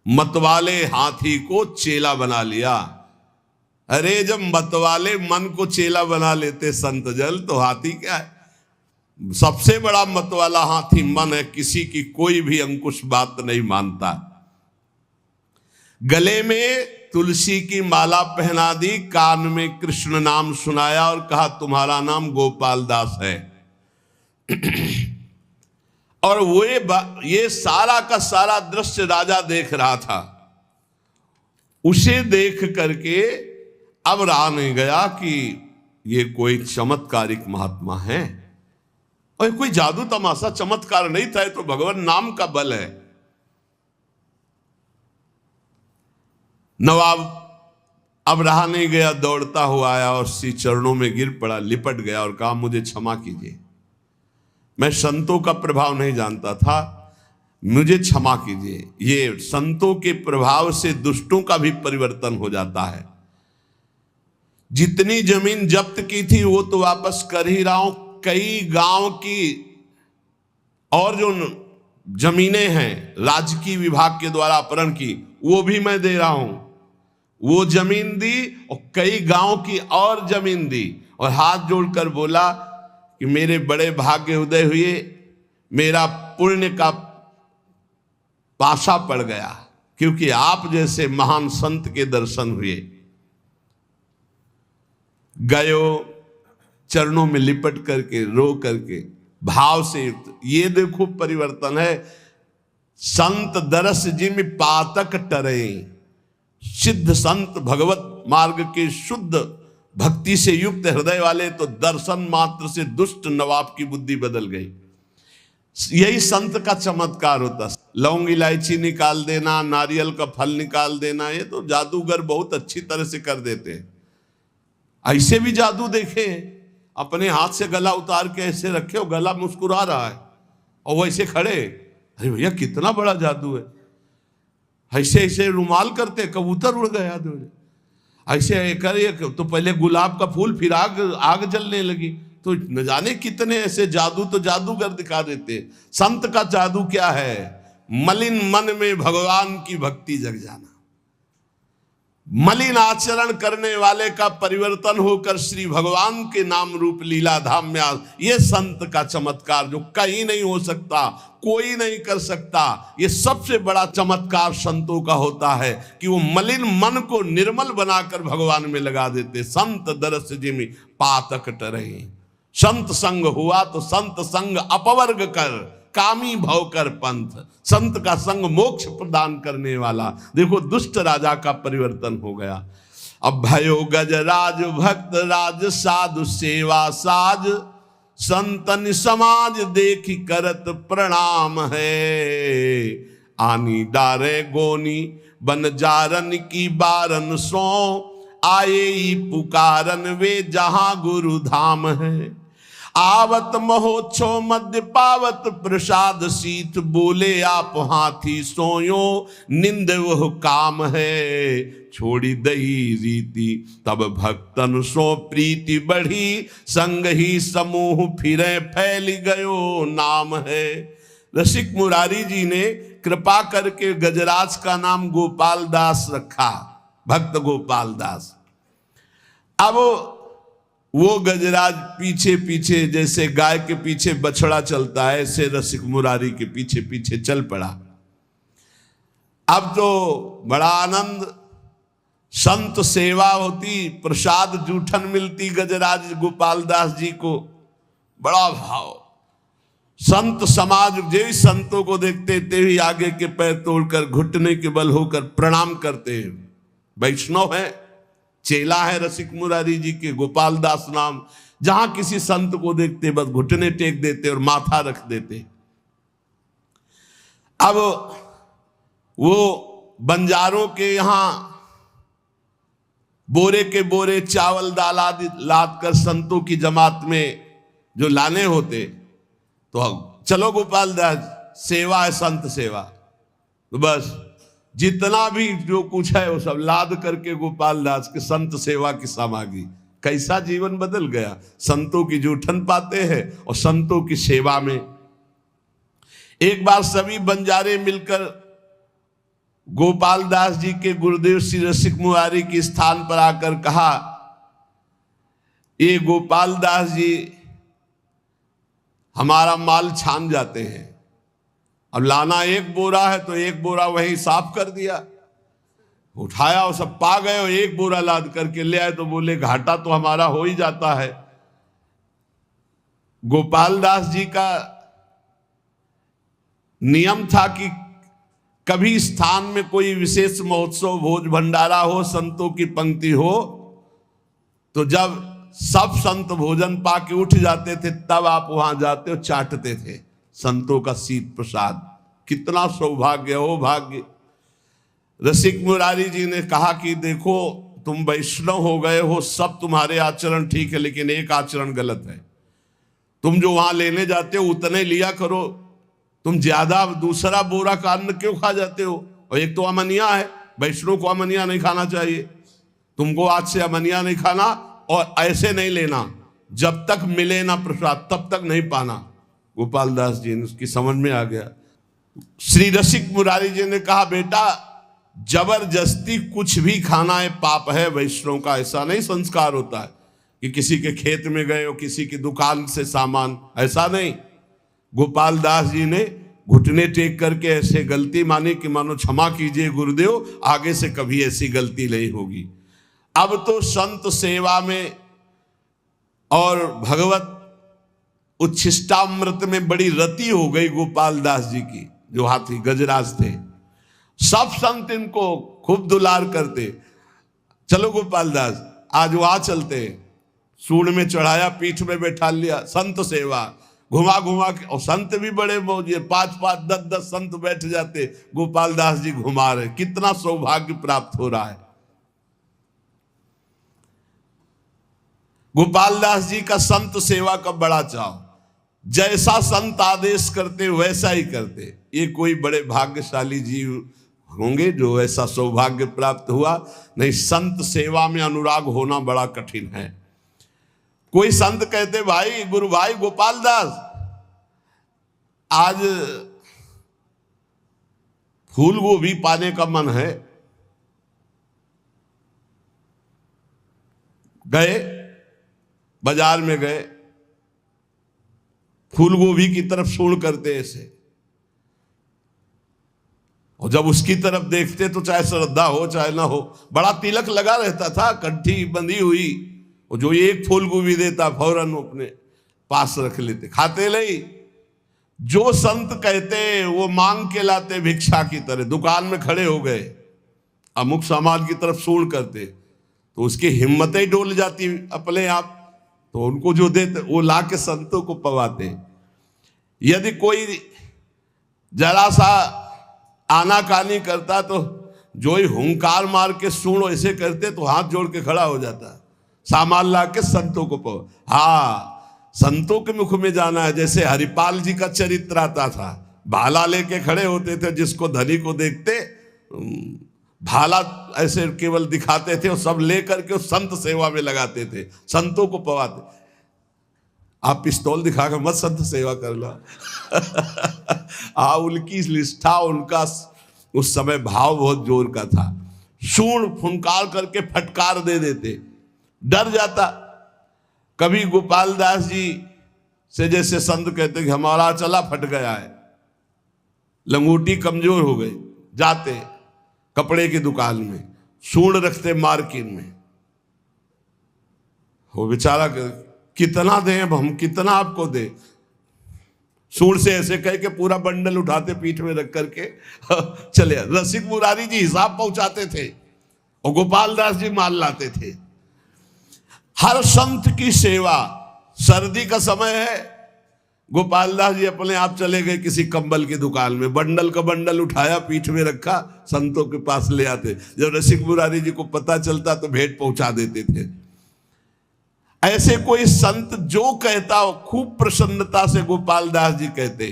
मतवाले हाथी को चेला बना लिया। अरे जब मतवाले मन को चेला बना लेते संत जल, तो हाथी क्या है? सबसे बड़ा मतवाला हाथी मन है, किसी की कोई भी अंकुश बात नहीं मानता। गले में तुलसी की माला पहना दी, कान में कृष्ण नाम सुनाया और कहा तुम्हारा नाम गोपाल दास है। और वो ये सारा का सारा दृश्य राजा देख रहा था। उसे देख करके अब रहा नहीं गया कि ये कोई चमत्कारिक महात्मा है, और कोई जादू तमाशा चमत्कार नहीं था, तो भगवान नाम का बल है। नवाब अब रहा नहीं गया, दौड़ता हुआ आया और श्री चरणों में गिर पड़ा, लिपट गया और कहा मुझे क्षमा कीजिए, मैं संतों का प्रभाव नहीं जानता था, मुझे क्षमा कीजिए। ये संतों के प्रभाव से दुष्टों का भी परिवर्तन हो जाता है। जितनी जमीन जब्त की थी वो तो वापस कर ही रहा हूं, कई गांव की और जो जमीनें हैं राजकीय विभाग के द्वारा अपहरण की, वो भी मैं दे रहा हूं। वो जमीन दी और कई गांव की और जमीन दी, और हाथ जोड़कर बोला कि मेरे बड़े भाग्य उदय हुए, मेरा पुण्य का पाशा पड़ गया, क्योंकि आप जैसे महान संत के दर्शन हुए। गयो चरणों में लिपट करके रो करके भाव से युक्त। ये देखो परिवर्तन है। संत दरस जिम पातक टरे, सिद्ध संत भगवत मार्ग के शुद्ध भक्ति से युक्त हृदय वाले तो दर्शन मात्र से दुष्ट नवाब की बुद्धि बदल गई। यही संत का चमत्कार होता। लौंग इलायची निकाल देना, नारियल का फल निकाल देना, ये तो जादूगर बहुत अच्छी तरह से कर देते हैं। ऐसे भी जादू देखे, अपने हाथ से गला उतार के ऐसे रखे और गला मुस्कुरा रहा है और वो ऐसे खड़े, अरे भैया कितना बड़ा जादू है। ऐसे ऐसे रुमाल करते, कबूतर उड़ गया, ऐसे करे तो पहले गुलाब का फूल, फिर आग जलने लगी। तो न जाने कितने ऐसे जादू तो जादूगर दिखा देते। संत का जादू क्या है? मलिन मन में भगवान की भक्ति जग जाना। मलिन आचरण करने वाले का परिवर्तन होकर श्री भगवान के नाम रूप लीला धाम में आ, ये संत का चमत्कार जो कहीं नहीं हो सकता, कोई नहीं कर सकता। ये सबसे बड़ा चमत्कार संतों का होता है कि वो मलिन मन को निर्मल बनाकर भगवान में लगा देते। संत दरस जिमि पातक टरहि, संत संग हुआ तो संत संग अपवर्ग कर, कामी भव कर पंथ। संत का संग मोक्ष प्रदान करने वाला। देखो दुष्ट राजा का परिवर्तन हो गया। अब भयो गजराज भक्त राज, साधु सेवा साज, संतन समाज देखी करत प्रणाम है। आनी डारे गोनी बन जारन की बारन सो, आए ही पुकारन वे जहां गुरु धाम है। आवत महोत्सव मध्य पावत प्रसाद सीत, बोले आप हाथी सोयो निंद वह काम है। छोड़ी दही रीति तब भक्तन सो प्रीति बढ़ी, संग ही समूह फिरे फैल गयो नाम है। रसिक मुरारी जी ने कृपा करके गजराज का नाम गोपाल दास रखा, भक्त गोपाल दास। अब वो गजराज पीछे पीछे जैसे गाय के पीछे बछड़ा चलता है, ऐसे रसिक मुरारी के पीछे पीछे चल पड़ा। अब तो बड़ा आनंद, संत सेवा होती, प्रसाद जूठन मिलती गजराज गोपाल दास जी को, बड़ा भाव। संत समाज जो संतों को देखते थे ही आगे के पैर तोड़कर घुटने के बल होकर प्रणाम करते हैं। वैष्णव है, चेला है रसिक मुरारी जी के, गोपाल दास नाम। जहां किसी संत को देखते बस घुटने टेक देते और माथा रख देते। अब वो बंजारों के यहां बोरे के बोरे चावल दाल आदि लाद कर संतों की जमात में जो लाने होते, तो चलो गोपाल दास सेवा है, संत सेवा, तो बस जितना भी जो कुछ है वो सब लाद करके गोपाल दास के संत सेवा की सामग्री। कैसा जीवन बदल गया, संतों की जूठन पाते हैं और संतों की सेवा में। एक बार सभी बंजारे मिलकर गोपाल दास जी के गुरुदेव श्री रसिक मुरारी के स्थान पर आकर कहा, ये गोपाल दास जी हमारा माल छान जाते हैं, अब लाना एक बोरा है तो एक बोरा वही साफ कर दिया, उठाया और सब पा गए और एक बोरा लाद करके ले आए, तो बोले घाटा तो हमारा हो ही जाता है। गोपाल दास जी का नियम था कि कभी स्थान में कोई विशेष महोत्सव भोज भंडारा हो, संतों की पंक्ति हो, तो जब सब संत भोजन पाके उठ जाते थे तब आप वहां जाते और चाटते थे संतों का शीत प्रसाद। कितना सौभाग्य हो भाग्य। रसिक मुरारी जी ने कहा कि देखो तुम वैष्णव हो गए हो, सब तुम्हारे आचरण ठीक है, लेकिन एक आचरण गलत है। तुम जो वहां लेने जाते हो उतने लिया करो, तुम ज्यादा दूसरा बोरा का अन्न क्यों खा जाते हो? और एक तो अमनिया है, वैष्णव को अमनिया नहीं खाना चाहिए। तुमको आज से अमनिया नहीं खाना और ऐसे नहीं लेना, जब तक मिले ना प्रसाद तब तक नहीं पाना। गोपाल दास जी ने उसकी समझ में आ गया। श्री रसिक मुरारी जी ने कहा, बेटा जबरदस्ती कुछ भी खाना है पाप है। वैष्णव का ऐसा नहीं संस्कार होता है कि किसी के खेत में गए हो, किसी की दुकान से सामान, ऐसा नहीं। गोपाल दास जी ने घुटने टेक करके ऐसे गलती मानी कि मानो क्षमा कीजिए गुरुदेव, आगे से कभी ऐसी गलती नहीं होगी। अब तो संत सेवा में और भगवत उच्छिष्टामृत में बड़ी रति हो गई गोपाल दास जी की, जो हाथी गजराज थे। सब संत इनको खूब दुलार करते। चलो गोपाल दास आज वहां चलते, सूंड में चढ़ाया, पीठ में बैठा लिया, संत सेवा घुमा घुमा के। और संत भी बड़े मौजे, 5-5, 10-10 संत बैठ जाते, गोपाल दास जी घुमा रहे। कितना सौभाग्य प्राप्त हो रहा है। गोपाल दास जी का संत सेवा का बड़ा चाव, जैसा संत आदेश करते वैसा ही करते। ये कोई बड़े भाग्यशाली जीव होंगे जो ऐसा सौभाग्य प्राप्त हुआ। नहीं, संत सेवा में अनुराग होना बड़ा कठिन है। कोई संत कहते, भाई गुरु भाई गोपाल दास आज फूल गोभी पाने का मन है। गए बाजार में गए, फूल गोभी की तरफ सूंड करते ऐसे, और जब उसकी तरफ देखते तो चाहे श्रद्धा हो चाहे ना हो, बड़ा तिलक लगा रहता था, कंठी बंधी हुई, और जो एक फूल गोभी देता फौरन अपने पास रख लेते, खाते नहीं। जो संत कहते वो मांग के लाते भिक्षा की तरह। दुकान में खड़े हो गए, अमुक सामान की तरफ सूंड करते, तो उसकी हिम्मतें डोल जाती अपने आप, तो उनको जो देते वो ला के संतों को पवाते। यदि कोई जरा सा आनाकानी करता तो जो ही हुंकार मार के सूंड ऐसे करते तो हाथ जोड़ के खड़ा हो जाता, सामान ला के संतों को पवा। हाँ, संतों के मुख में जाना है। जैसे हरिपाल जी का चरित्र आता था, भाला लेके खड़े होते थे, जिसको धनी को देखते भाला ऐसे केवल दिखाते थे और सब लेकर के उस संत सेवा में लगाते थे, संतों को पवाते। आप पिस्तौल दिखाकर मत संत सेवा कर लो। उनकी निष्ठा, उनका उस समय भाव बहुत जोर का था। सूंड फुनकार करके फटकार दे देते, डर जाता। कभी गोपाल दास जी से जैसे संत कहते कि हमारा चला फट गया है, लंगोटी कमजोर हो गई, जाते कपड़े की दुकान में सूंड रखते मार्किन में। वो बेचारा कितना दें अब हम, कितना आपको दे, सूंड से ऐसे कह के पूरा बंडल उठाते पीठ में रख करके चले। रसिक मुरारी जी हिसाब पहुंचाते थे और गोपाल दास जी माल लाते थे। हर संत की सेवा। सर्दी का समय है, गोपाल दास जी अपने आप चले गए किसी कंबल की दुकान में, बंडल का बंडल उठाया, पीठ में रखा, संतों के पास ले आते। जब रसिक मुरारी जी को पता चलता तो भेंट पहुंचा देते थे। ऐसे कोई संत जो कहता हो, खूब प्रसन्नता से गोपाल दास जी कहते,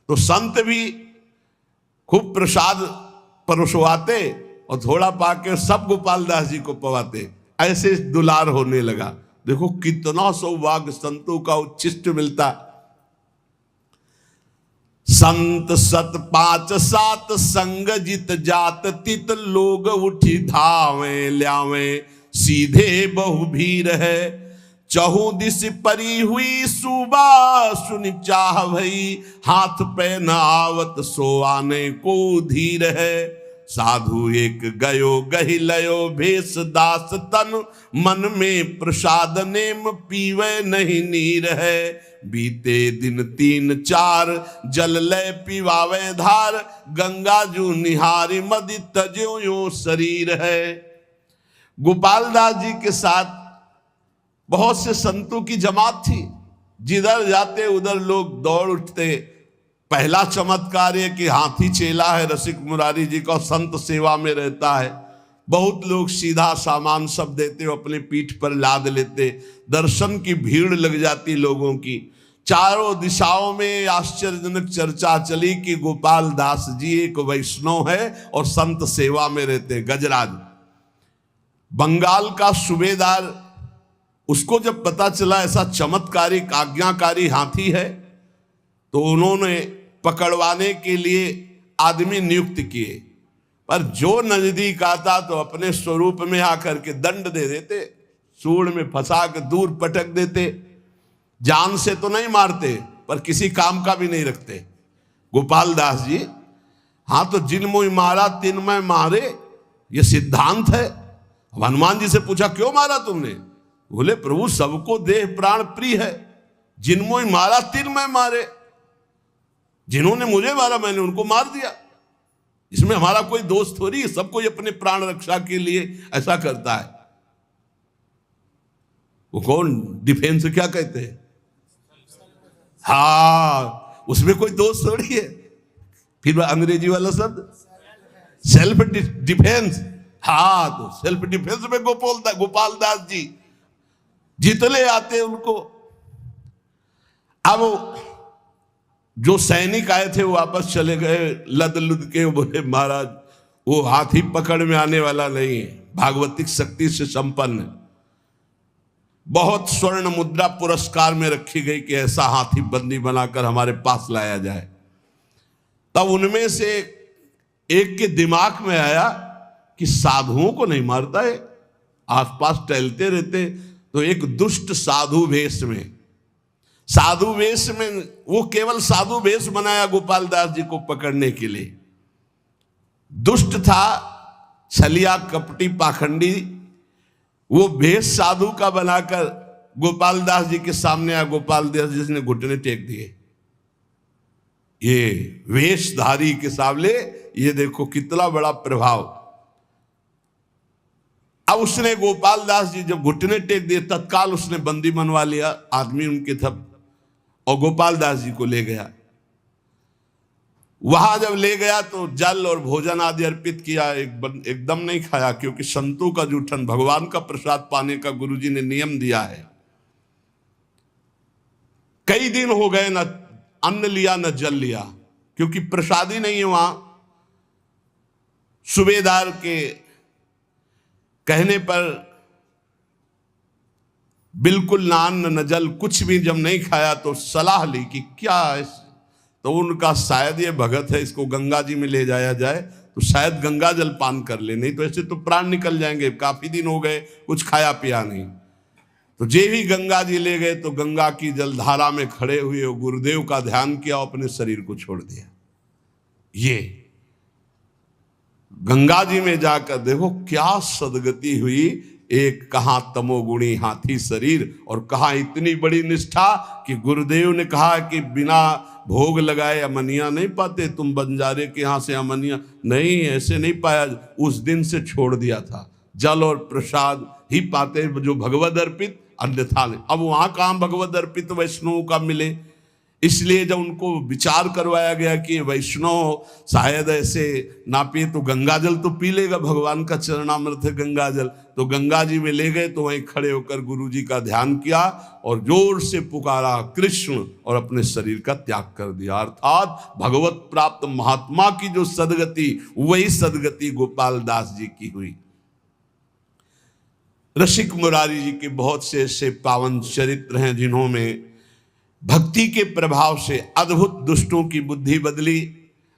तो संत भी खूब प्रसाद परोसवाते और थोड़ा पाके सब गोपाल दास जी को पवाते। ऐसे दुलार होने लगा। देखो कितना सौभाग्य संतों का उच्छिष्ट मिलता। संत सत पांच सात संग जित जात तित लोग उठी धावे ल्यावे सीधे बहु भीर है। चहु दिस परी हुई सुबह सुन चाह भई हाथ पे न आवत सो आने को धीर है। साधु एक गयो गहि लयो भेष दास तन मन में प्रसाद नेम पीवे नहीं नीर है। बीते दिन 3-4 जल लय पीवावे धार गंगा जू निहारी मदि तजो यो शरीर है। गोपाल दास जी के साथ बहुत से संतों की जमात थी, जिधर जाते उधर लोग दौड़ उठते। पहला चमत्कार है कि हाथी चेला है रसिक मुरारी जी का, संत सेवा में रहता है। बहुत लोग सीधा सामान सब देते हो, अपने पीठ पर लाद लेते। दर्शन की भीड़ लग जाती लोगों की। चारों दिशाओं में आश्चर्यजनक चर्चा चली कि गोपाल दास जी एक वैष्णव है और संत सेवा में रहते। गजराज बंगाल का सूबेदार, उसको जब पता चला ऐसा चमत्कारिक आज्ञाकारी हाथी है, तो उन्होंने पकड़वाने के लिए आदमी नियुक्त किए। पर जो नजदीक आता तो अपने स्वरूप में आकर के दंड दे देते, सूंड में फंसा के दूर पटक देते। जान से तो नहीं मारते पर किसी काम का भी नहीं रखते। गोपाल दास जी, हाँ तो जिन मुँह मारा तिन मैं मारे, ये सिद्धांत है। हनुमान जी से पूछा क्यों मारा तुमने? बोले प्रभु सबको देह प्राण प्रिय है, जिन मुँह मारा तिन मैं मारे। जिन्होंने मुझे मारा मैंने उनको मार दिया। इसमें हमारा कोई दोष थोड़ी है, सब कोई अपने प्राण रक्षा के लिए ऐसा करता है। वो कौन डिफेंस क्या कहते हैं? हाँ, उसमें कोई दोष थोड़ी है। फिर अंग्रेजी वाला शब्द सेल्फ डिफेंस। हाँ, तो सेल्फ डिफेंस में गोपाल दास जी जितने आते उनको। अब जो सैनिक आए थे वो वापस चले गए लद लुद के। बोले महाराज वो हाथी पकड़ में आने वाला नहीं है, भागवतिक शक्ति से संपन्न। बहुत स्वर्ण मुद्रा पुरस्कार में रखी गई कि ऐसा हाथी बंदी बनाकर हमारे पास लाया जाए। तब उनमें से एक के दिमाग में आया कि साधुओं को नहीं मारता है, आसपास टहलते रहते। तो एक दुष्ट साधु वेश में, साधु वेश में, वो केवल साधु वेश बनाया गोपाल दास जी को पकड़ने के लिए। दुष्ट था, छलिया कपटी पाखंडी। वो वेश साधु का बनाकर गोपाल दास जी के सामने आया। गोपाल दास जी ने घुटने टेक दिए। ये वेशधारी के सामने ये देखो कितना बड़ा प्रभाव। अब उसने गोपाल दास जी जब घुटने टेक दिए, तत्काल उसने बंदी बनवा लिया। आदमी उनके थे और गोपाल दास जी को ले गया। वहां जब ले गया तो जल और भोजन आदि अर्पित किया। एकदम नहीं खाया, क्योंकि संतों का जूठन, भगवान का प्रसाद पाने का गुरुजी ने नियम दिया है। कई दिन हो गए, न अन्न लिया न जल लिया, क्योंकि प्रसादी नहीं है वहां। सूबेदार के कहने पर बिल्कुल ना अन्न न जल, कुछ भी जब नहीं खाया तो सलाह ली कि क्या तो उनका शायद ये भगत है, इसको गंगा जी में ले जाया जाए तो शायद गंगा जल पान कर ले, नहीं तो ऐसे तो प्राण निकल जाएंगे, काफी दिन हो गए कुछ खाया पिया नहीं। तो जे भी गंगा जी ले गए तो गंगा की जलधारा में खड़े हुए गुरुदेव का ध्यान किया, अपने शरीर को छोड़ दिया। ये गंगा जी में जाकर देखो क्या सदगति हुई। एक कहा तमोगुणी हाथी शरीर, और कहा इतनी बड़ी निष्ठा कि गुरुदेव ने कहा कि बिना भोग लगाए अमनिया नहीं पाते, तुम बंजारे के यहां से अमनिया नहीं, ऐसे नहीं पाया। उस दिन से छोड़ दिया था, जल और प्रसाद ही पाते जो भगवद अर्पित, अन्यथा नहीं। अब वहां कहां भगवद अर्पित वैष्णव का मिले, इसलिए जब उनको विचार करवाया गया कि वैष्णव शायद ऐसे ना पिए तो गंगा जल तो पी लेगा, भगवान का चरणामृत है गंगा जल, तो गंगा जी में ले गए। तो वहीं खड़े होकर गुरु जी का ध्यान किया और जोर से पुकारा कृष्ण, और अपने शरीर का त्याग कर दिया। अर्थात भगवत प्राप्त महात्मा की जो सदगति, वही सदगति गोपाल दास जी की हुई। रसिक मुरारी जी के बहुत से ऐसे पावन चरित्र हैं जिन्होंने भक्ति के प्रभाव से अद्भुत दुष्टों की बुद्धि बदली,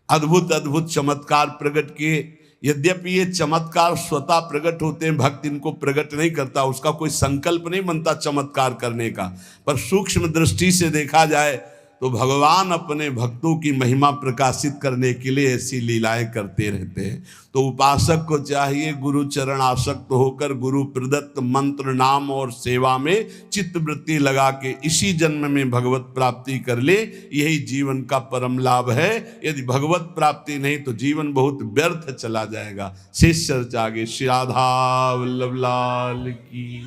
अद्भुत अद्भुत चमत्कार प्रकट किए। यद्यपि ये चमत्कार स्वतः प्रकट होते हैं, भक्त इनको प्रकट नहीं करता, उसका कोई संकल्प नहीं बनता चमत्कार करने का, पर सूक्ष्म दृष्टि से देखा जाए तो भगवान अपने भक्तों की महिमा प्रकाशित करने के लिए ऐसी लीलाएं करते रहते हैं। तो उपासक को चाहिए गुरु चरण आसक्त होकर गुरु प्रदत्त मंत्र नाम और सेवा में चित्त वृत्ति लगा के इसी जन्म में भगवत प्राप्ति कर ले, यही जीवन का परम लाभ है। यदि भगवत प्राप्ति नहीं तो जीवन बहुत व्यर्थ चला जाएगा। शेष चर्चा आगे। श्री राधा वल्लभ लाल की।